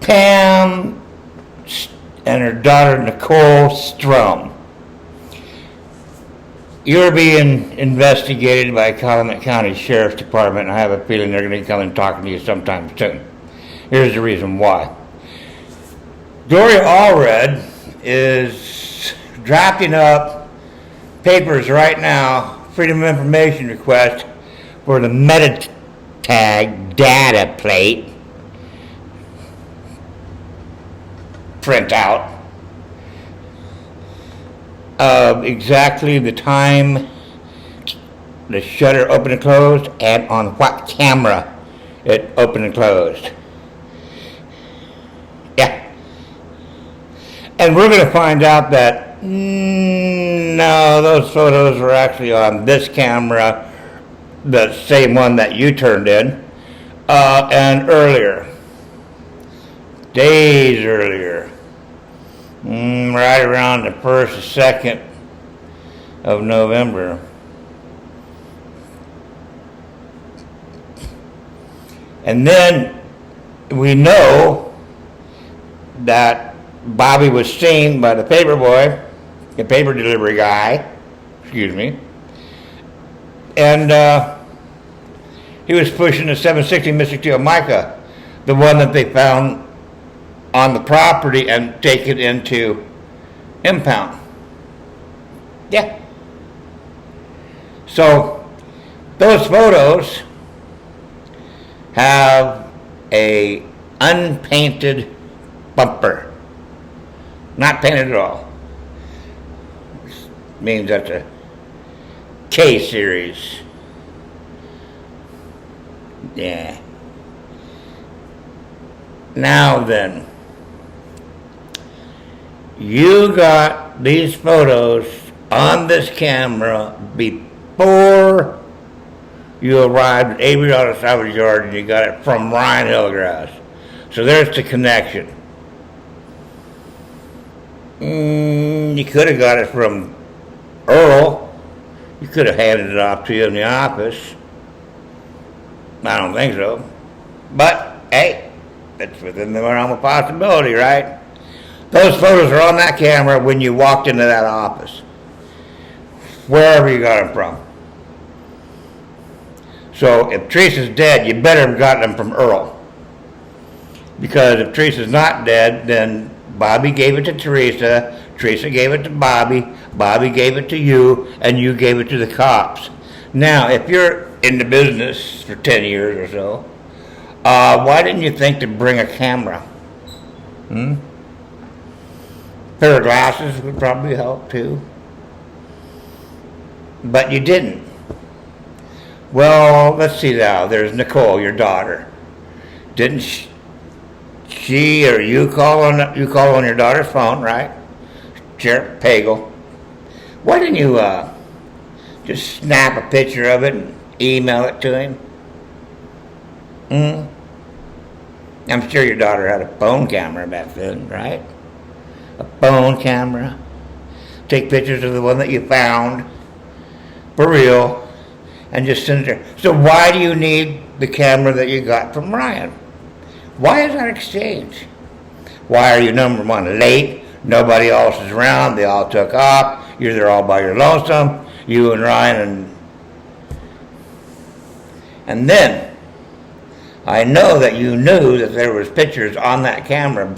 Pam and her daughter Nicole Strum. You're being investigated by Calumet County Sheriff's Department, and I have a feeling they're going to come and talk to you sometime soon. Here's the reason why. Geloria Allred is drafting up papers right now, Freedom of Information request for the meta tag data plate printout of exactly the time the shutter opened and closed and on what camera it opened and closed. Yeah. And we're going to find out that no, those photos were actually on this camera, the same one that you turned in, and earlier, days earlier, right around the 1st, 2nd of November. And then we know that Bobby was seen by the paper boy, the paper delivery guy, and he was pushing a 760 Mystic Steel mica, the one that they found on the property and take it into impound. Yeah. So those photos have a unpainted bumper. Not painted at all. Which means that's a K series. Yeah. Now then, you got these photos on this camera before you arrived at Avery Auto Salvage Yard, and you got it from Ryan Hillgrass. So there's the connection. You could have got it from Earl. You could have handed it off to you in the office. I don't think so. But, hey, it's within the realm of possibility, right? Those photos are on that camera when you walked into that office. Wherever you got them from. So if Teresa's dead, you better have gotten them from Earl. Because if Teresa's not dead, then Bobby gave it to Teresa, Teresa gave it to Bobby, Bobby gave it to you, and you gave it to the cops. Now, if you're in the business for 10 years or so, why didn't you think to bring a camera? Pair of glasses would probably help too. But you didn't. Well, let's see now. There's Nicole, your daughter. Didn't she or you call on your daughter's phone, right? Sheriff Pagel. Why didn't you just snap a picture of it and email it to him? I'm sure your daughter had a phone camera back then, right? A phone camera. Take pictures of the one that you found, for real, and just send it there. So why do you need the camera that you got from Ryan? Why is that exchange? Why are you, number one, late? Nobody else is around. They all took off. You're there all by your lonesome. You and Ryan and then I know that you knew that there was pictures on that camera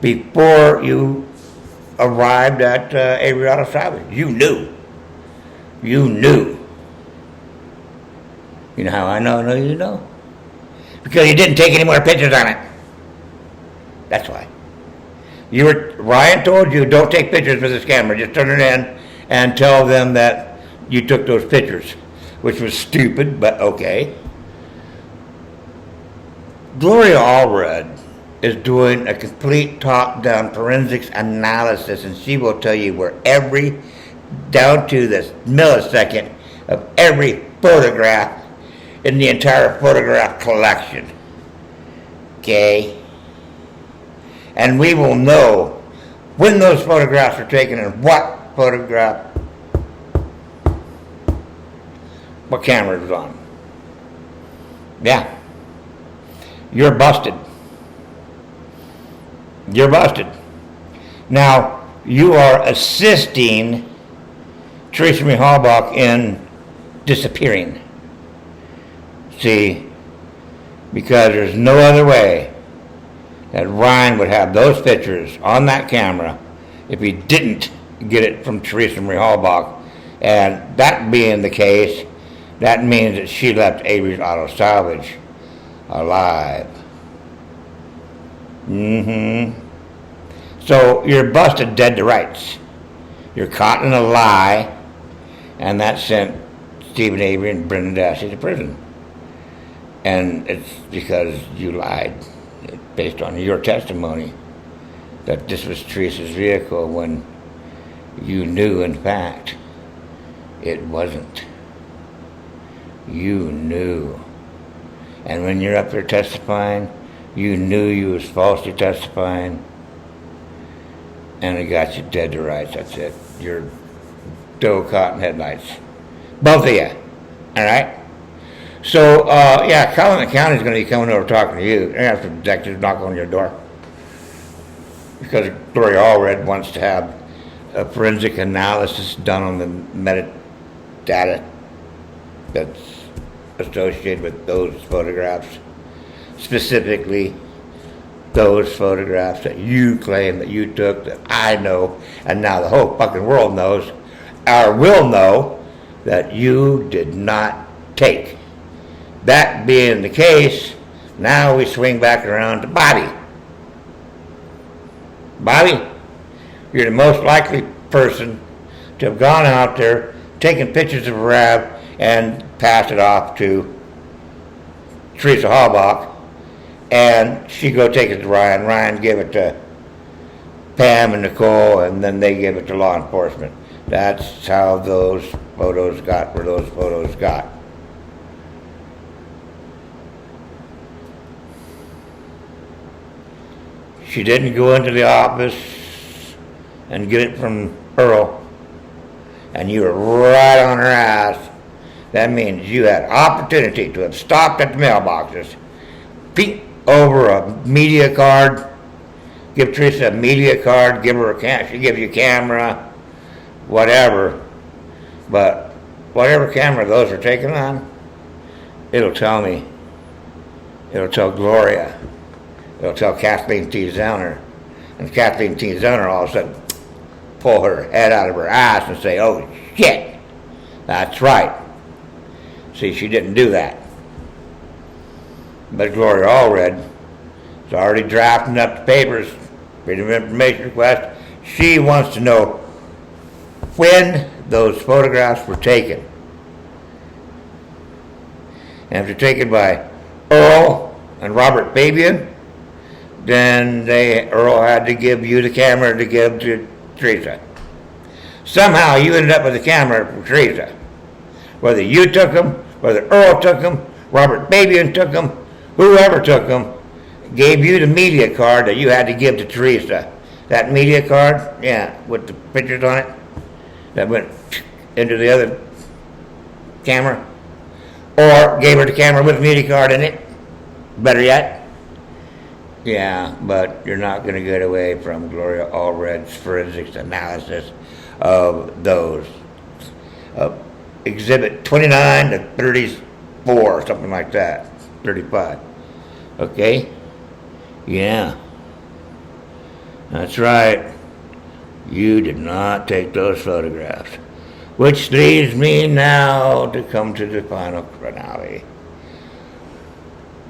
before you arrived at Avery Auto Salvage. You knew. You knew. You know how I know you know? Because you didn't take any more pictures on it. That's why. Ryan told you, don't take pictures with this camera. Just turn it in and tell them that you took those pictures, which was stupid, but okay. Geloria Allred is doing a complete top-down forensics analysis, and she will tell you where down to the millisecond of every photograph in the entire photograph collection. Okay? And we will know when those photographs are taken and what camera it was on. Yeah. You're busted. You're busted. Now, you are assisting Teresa Halbach in disappearing. See, because there's no other way that Ryan would have those pictures on that camera if he didn't get it from Teresa Halbach. And that being the case, that means that she left Avery's Auto Salvage alive. So you're busted dead to rights. You're caught in a lie, and that sent Stephen Avery and Brendan Dassey to prison. And it's because you lied based on your testimony that this was Teresa's vehicle when you knew, in fact, it wasn't. You knew. And when you're up there testifying, you knew you was falsely testifying, and it got you dead to rights. That's it. You're doe caught in headlights. Both of you. All right? So, Calumet County is going to be coming over talking to you. They're going to have some detectives knock on your door. Because Geloria Allred wants to have a forensic analysis done on the metadata that's associated with those photographs. Specifically, those photographs that you claim that you took, that I know, and now the whole fucking world knows, or will know, that you did not take. That being the case, now we swing back around to Bobby. Bobby, you're the most likely person to have gone out there, taken pictures of Rav, and passed it off to Teresa Halbach, and she go take it to Ryan. Ryan gave it to Pam and Nicole, and then they gave it to law enforcement. That's how those photos got where those photos got. She didn't go into the office and get it from Earl, and you were right on her ass. That means you had opportunity to have stopped at the mailboxes, peek over a media card, give Teresa a media card, give her she gives you a camera, whatever. But whatever camera those are taken on, it'll tell me. It'll tell Geloria. It'll tell Kathleen T. Zellner. And Kathleen T. Zellner all of a sudden pull her head out of her ass and say, oh shit, that's right. See, she didn't do that. But Geloria Allred is already drafting up the papers, freedom of information request. She wants to know when those photographs were taken. And if they're taken by Earl and Robert Fabian, then Earl had to give you the camera to give to Teresa. Somehow you ended up with the camera from Teresa. Whether you took them, whether Earl took them, Robert Fabian took them, whoever took them, gave you the media card that you had to give to Teresa. That media card, yeah, with the pictures on it, that went into the other camera, or gave her the camera with the media card in it. Better yet. Yeah, but you're not going to get away from Geloria Allred's forensics analysis of those. Exhibit 29 to 34, something like that. 35. Okay? Yeah. That's right. You did not take those photographs. Which leads me now to come to the final finale.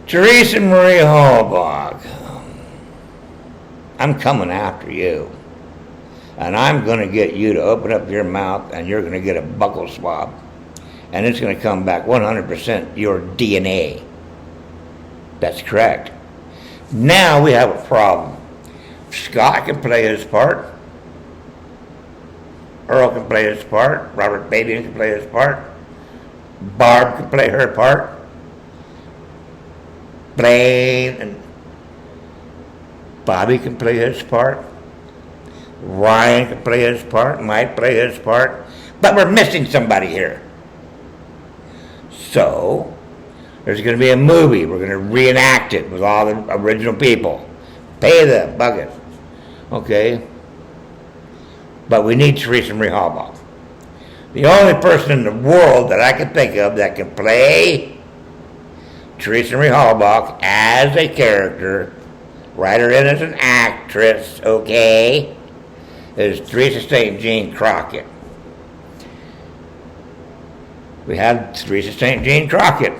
Teresa Marie Halbach, I'm coming after you. And I'm going to get you to open up your mouth, and you're going to get a buccal swab. And it's going to come back 100% your DNA. That's correct. Now we have a problem. Scott can play his part. Earl can play his part. Robert Fabian can play his part. Barb can play her part. Blaine and Bobby can play his part. Ryan can play his part. Mike play his part. But we're missing somebody here. So, there's going to be a movie. We're going to reenact it with all the original people. Pay the buckets. okay? But we need Teresa Marie Halbach. The only person in the world that I can think of that can play Teresa Marie Halbach as a character, write her in as an actress, okay, is Teresa St. Jean Crockett. We had Teresa St. Jean Crockett.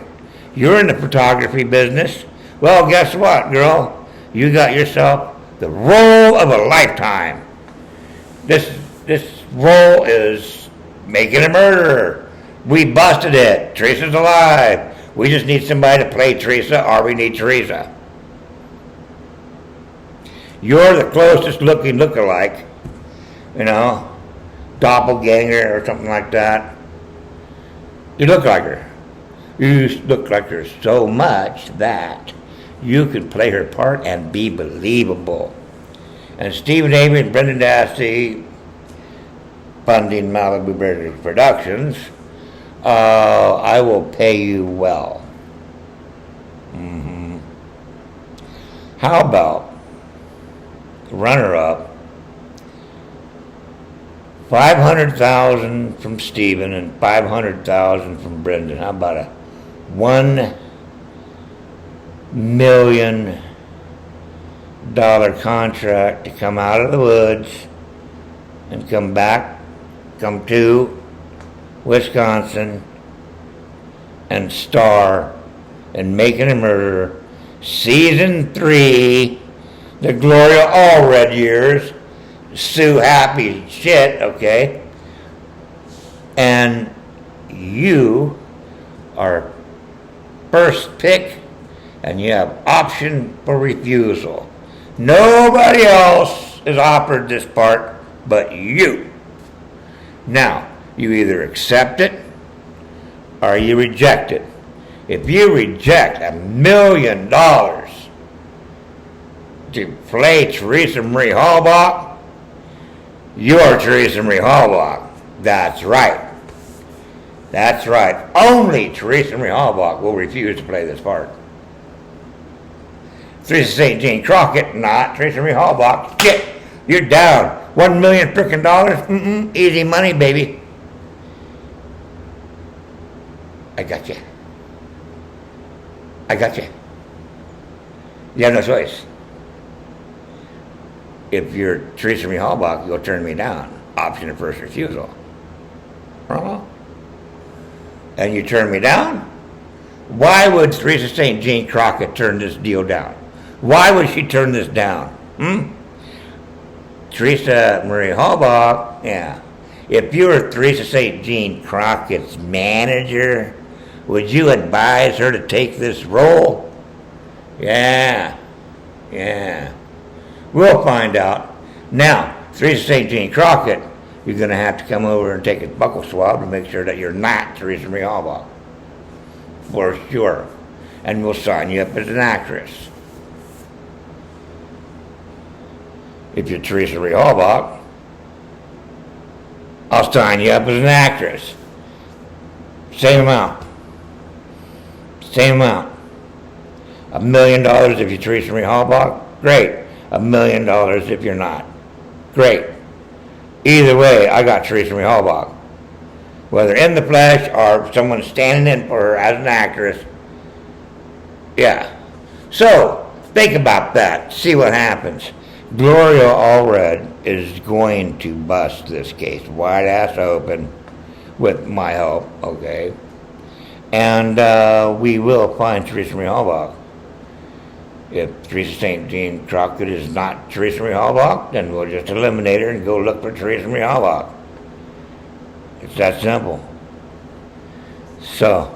You're in the photography business. Well, guess what, girl? You got yourself the role of a lifetime. This role is Making a Murderer. We busted it. Teresa's alive. We just need somebody to play Teresa, or we need Teresa. You're the closest looking lookalike, doppelganger or something like that. You look like her. You look like her so much that you can play her part and be believable. And Stephen Avery and Brendan Dassey, funding Malibu British Productions, I will pay you well. How about runner-up, $500,000 from Stephen and $500,000 from Brendan? How about a $1 million contract to come out of the woods and come to Wisconsin and star in Making a Murderer, season 3, the Geloria Allred years, Sue Happy shit, okay? And you are first pick, and you have option for refusal. Nobody else is offered this part but you. Now, you either accept it or you reject it. If you reject $1 million to play Teresa Marie Halbach, you're Teresa Marie Halbach. That's right. That's right. Only Teresa Marie Halbach will refuse to play this part. Teresa St. Jean Crockett, not Teresa Marie Halbach. Shit, you're down. $1 million frickin' dollars? Easy money, baby. I got you. You have no choice. If you're Teresa Marie Halbach, you'll turn me down. Option of first refusal. And you turn me down? Why would Teresa St. Jean Crockett turn this deal down? Why would she turn this down? Teresa Marie Halbach, yeah. If you were Teresa St. Jean Crockett's manager, would you advise her to take this role? Yeah. We'll find out. Now, Teresa St. Jean Crockett, you're going to have to come over and take a buckle swab to make sure that you're not Teresa Marie Halbach. For sure. And we'll sign you up as an actress. If you're Teresa Marie Halbach, I'll sign you up as an actress. Same amount. $1 million if you're Teresa Marie Halbach, great. $1 million if you're not, great. Either way, I got Teresa Marie Halbach. Whether in the flesh or someone standing in for her as an actress, yeah. So, think about that. See what happens. Geloria Allred is going to bust this case wide ass open with my help, okay? And we will find Teresa Marie Halbach. If Teresa St. Jean Crockett is not Teresa Marie Halbach, then we'll just eliminate her and go look for Teresa Marie Halbach. It's that simple. So,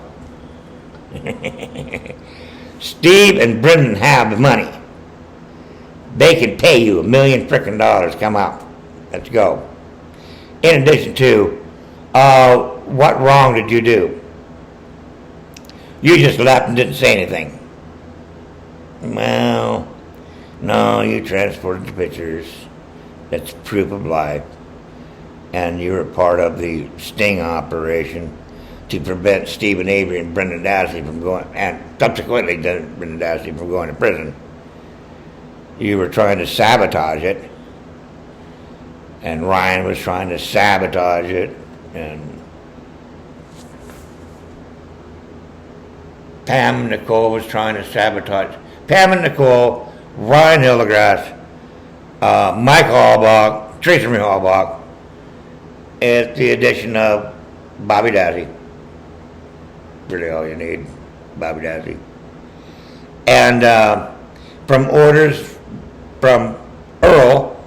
Steve and Brendan have the money. They can pay you $1 million frickin' dollars. Come out. Let's go. In addition to, what wrong did you do? You just left and didn't say anything. Well, no, you transported the pictures. That's proof of life. And you were part of the sting operation to prevent Stephen Avery and Brendan Dassey from going, and subsequently Brendan Dassey from going to prison. You were trying to sabotage it, and Ryan was trying to sabotage it, and Pam and Nicole was trying to sabotage. Pam and Nicole, Ryan Hildegrass, Mike Halbach, Teresa Halbach, is the addition of Bobby Dassey. Really all you need, Bobby Dassey. And from orders from Earl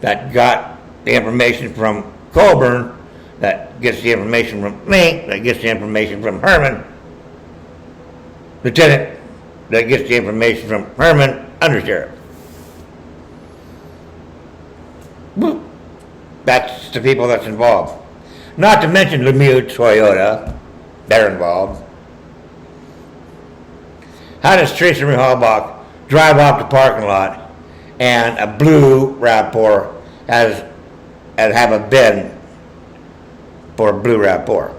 that got the information from Colburn, that gets the information from me, that gets the information from Herman, Lieutenant, that gets the information from Herman, Undersheriff. That's the people that's involved. Not to mention Lemieux Toyota, they're involved. How does Teresa Halbach drive off the parking lot and a blue RAV4 have a bin for a blue RAV4?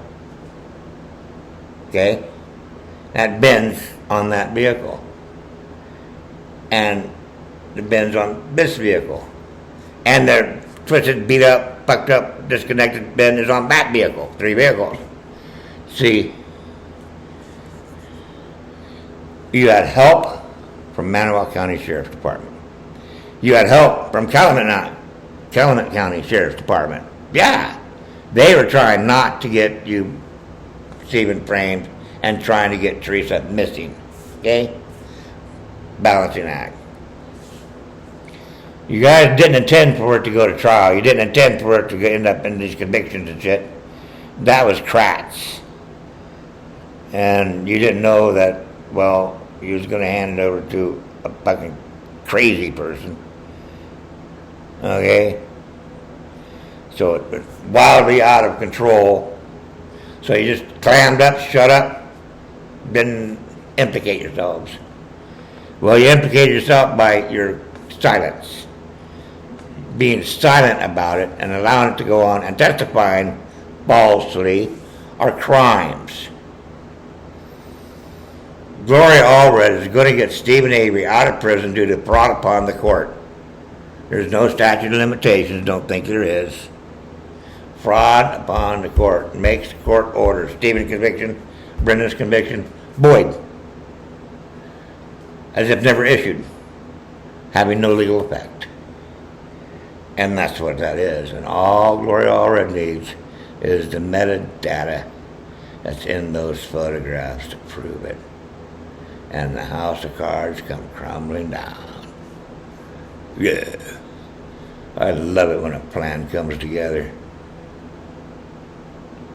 Okay? That bin's on that vehicle. And the bin's on this vehicle. And the twisted, beat up, fucked up, disconnected bin is on that vehicle. 3 vehicles. See, you had help from Manawa County Sheriff's Department. You had help from Calumet County Sheriff's Department. Yeah, they were trying not to get you Stephen framed and trying to get Teresa missing. Okay? Balancing act. You guys didn't intend for it to go to trial. You didn't intend for it to end up in these convictions and shit. That was Kratz. And you didn't know that, well, you was going to hand it over to a fucking crazy person. Okay? So it was wildly out of control. So you just clammed up, shut up, didn't implicate yourselves. Well, you implicated yourself by your silence. Being silent about it and allowing it to go on and testifying falsely are crimes. Gloria Allred is going to get Stephen Avery out of prison due to fraud upon the court. There's no statute of limitations, don't think there is. Fraud upon the court makes court order. Stephen's conviction, Brendan's conviction, void. As if never issued, having no legal effect. And that's what that is. And all Gloria Allred needs is the metadata that's in those photographs to prove it. And the house of cards come crumbling down. Yeah. I love it when a plan comes together.